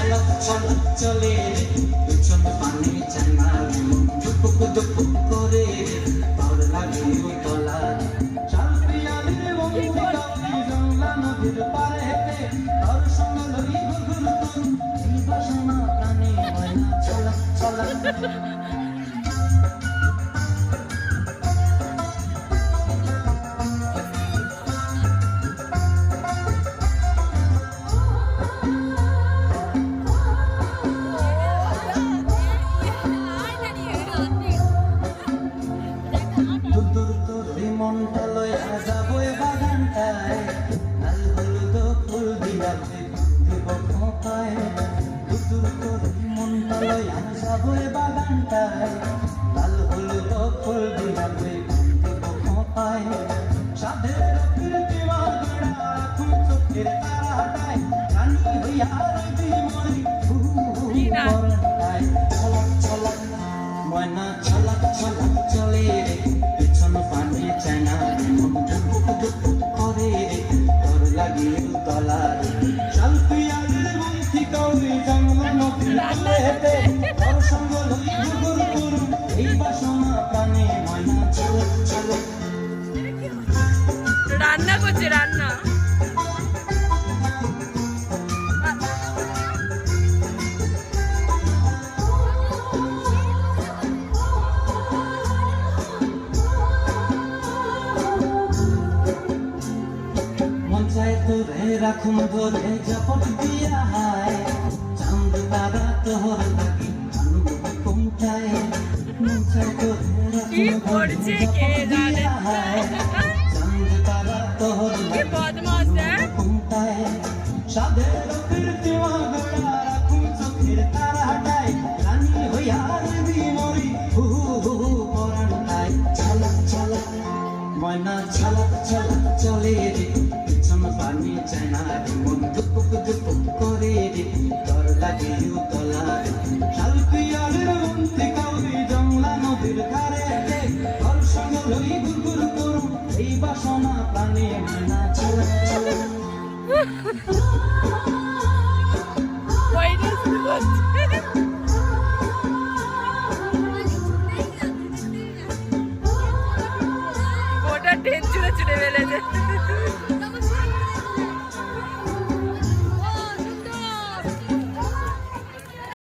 ছলক ছলক চলে পেছন পানে চানা দুপুক দুপুক করে তোর লাগে তলা শাল পিয়ালির বন্ধু কাউরি জংলা নদীর পারে হেঁটে তোর সঙ্গে লই ঘুরঘুর তুন এই বাসনা প্রাণে ময়না ছলক ছলক মনটা লয়া যাবো বাগানটায় লাল হলুদ ফুল দিলাতে দেব খোঁপায় দুদূর করে মনটা লয়া যাবো বাগানটায় লাল হলুদ ফুল দিলাতে দেব খোঁপায় সাধের কীর্তি বাগড়া রাখুন চোখের তারাটায় রানী হইয়া রবি মরি করণটায় ছলক ছলক ময়না ছলক ছলক চলে রে পেছন পানে চায়না মন দুপুক দুপুক করে তোর লাগে তলা শাল পিয়ালির বন্ধু কাউরি জংলা নদীর পারে হেঁটে তোর সঙ্গ লই ঘুরঘুর করুন এই বাসনা প্রাণে ময়না ছলক ছলক রান্না করছে রান্না তোরে রাখুন ধরে জপট দিয়া হায় চাঁদ তারা তোর লাগি অনুভব কোনটায় মঞ্চায় তোরে রাখুন ধরে জপট দিয়া হায় চাঁদ তারা তোর লাগি অনুভব কোনটায় সাধের কীর্তি মাগড়া রাখুন চোখের তারাটায় রানী হইয়া রবি মরি হু হু পরাণটায় ছলক ছলক ময়না ছলক ছলক চলে রে পেছন পানে চায়না মন দুপুক দুপুক করে রে তোর লাগে তলা শাল পিয়ালির বন্ধু কাউরি জংলা নদীর ধারে তোর সঙ্গে লই ঘুরঘুর করুন এই বাসনা প্রাণে ময়না ছলক ছলক